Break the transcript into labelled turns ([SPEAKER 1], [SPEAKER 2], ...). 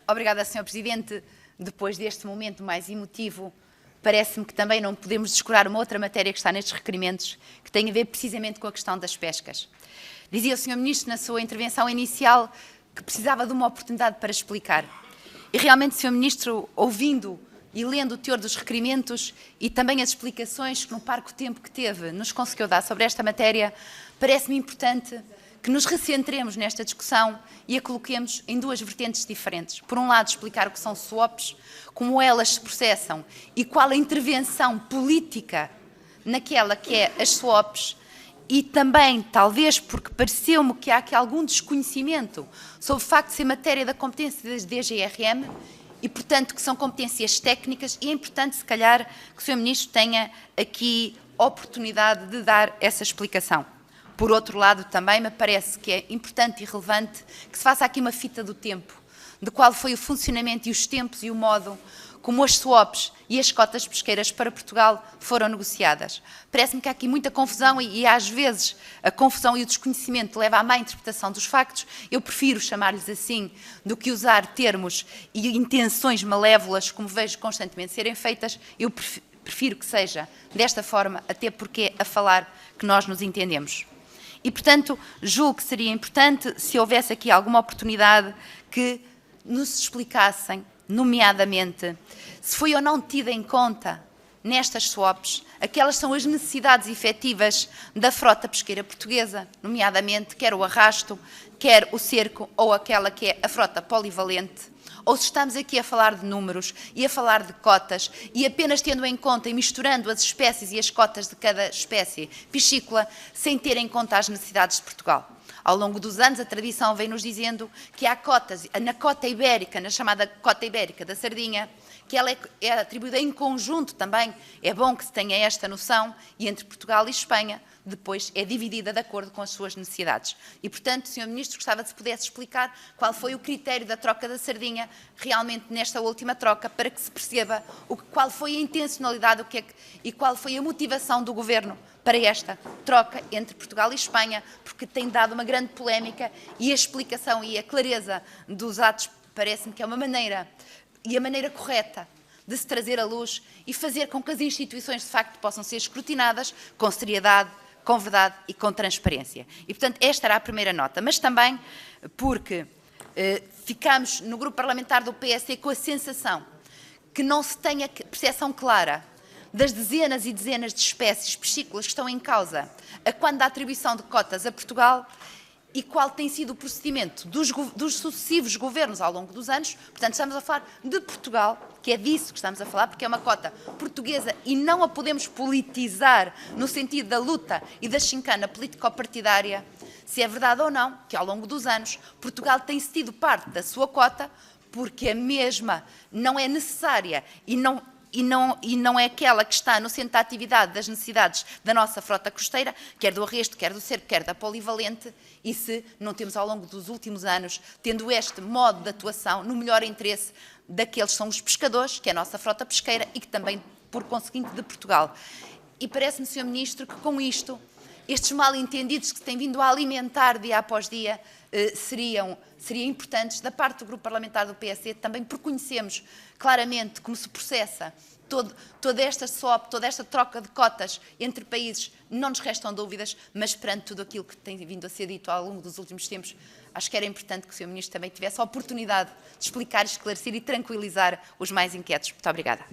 [SPEAKER 1] Obrigada, Sr. Presidente. Depois deste momento mais emotivo, parece-me que também não podemos descurar uma outra matéria que está nestes requerimentos, que tem a ver precisamente com a questão das pescas. Dizia o Sr. Ministro, na sua intervenção inicial, que precisava de uma oportunidade para explicar. E realmente, Sr. Ministro, ouvindo e lendo o teor dos requerimentos e também as explicações que no parco tempo que teve nos conseguiu dar sobre esta matéria, parece-me importante que nos recentremos nesta discussão e a coloquemos em duas vertentes diferentes. Por um lado, explicar o que são swaps, como elas se processam e qual a intervenção política naquela que é as swaps, e também, talvez porque pareceu-me que há aqui algum desconhecimento sobre o facto de ser matéria da competência da DGRM e, portanto, que são competências técnicas, e é importante, se calhar, que o Sr. Ministro tenha aqui oportunidade de dar essa explicação. Por outro lado, também me parece que é importante e relevante que se faça aqui uma fita do tempo, de qual foi o funcionamento e os tempos e o modo como as swaps e as cotas pesqueiras para Portugal foram negociadas. Parece-me que há aqui muita confusão e às vezes a confusão e o desconhecimento leva à má interpretação dos factos. Eu prefiro chamar-lhes assim do que usar termos e intenções malévolas, como vejo constantemente serem feitas. Eu prefiro que seja desta forma, até porque é a falar que nós nos entendemos. E, portanto, julgo que seria importante, se houvesse aqui alguma oportunidade, que nos explicassem, nomeadamente, se foi ou não tida em conta, nestas swaps, aquelas são as necessidades efetivas da frota pesqueira portuguesa, nomeadamente, quer o arrasto, quer o cerco, ou aquela que é a frota polivalente, ou se estamos aqui a falar de números e a falar de cotas e apenas tendo em conta e misturando as espécies e as cotas de cada espécie piscícola sem ter em conta as necessidades de Portugal. Ao longo dos anos, a tradição vem-nos dizendo que há cotas, na cota ibérica, na chamada cota ibérica da sardinha, que ela é atribuída em conjunto também. É bom que se tenha esta noção, e entre Portugal e Espanha, depois é dividida de acordo com as suas necessidades. E, portanto, Sr. Ministro, gostava de se pudesse explicar qual foi o critério da troca da sardinha realmente nesta última troca, para que se perceba qual foi a intencionalidade e qual foi a motivação do Governo para esta troca entre Portugal e Espanha, porque tem dado uma grande polémica e a explicação e a clareza dos atos parece-me que é uma maneira, e a maneira correta, de se trazer à luz e fazer com que as instituições de facto possam ser escrutinadas com seriedade, com verdade e com transparência. E, portanto, esta era a primeira nota, mas também porque ficamos no grupo parlamentar do PSD com a sensação que não se tenha percepção clara das dezenas e dezenas de espécies piscícolas que estão em causa a quando da atribuição de cotas a Portugal e qual tem sido o procedimento dos sucessivos governos ao longo dos anos. Portanto, estamos a falar de Portugal, que é disso que estamos a falar, porque é uma cota portuguesa e não a podemos politizar no sentido da luta e da chincana político-partidária, se é verdade ou não que ao longo dos anos Portugal tem cedido parte da sua cota porque a mesma não é necessária e não é aquela que está no centro da atividade das necessidades da nossa frota costeira, quer do arresto, quer do cerco, quer da polivalente, e se não temos ao longo dos últimos anos, tendo este modo de atuação no melhor interesse daqueles que são os pescadores, que é a nossa frota pesqueira e que também, por conseguinte, de Portugal. E parece-me, Sr. Ministro, que com isto, estes mal-entendidos que se têm vindo a alimentar dia após dia, seriam importantes da parte do grupo parlamentar do PSD, também porque conhecemos claramente como se processa toda esta swap, toda esta troca de cotas entre países. Não nos restam dúvidas, mas perante tudo aquilo que tem vindo a ser dito ao longo dos últimos tempos, acho que era importante que o Sr. Ministro também tivesse a oportunidade de explicar, esclarecer e tranquilizar os mais inquietos. Muito obrigada.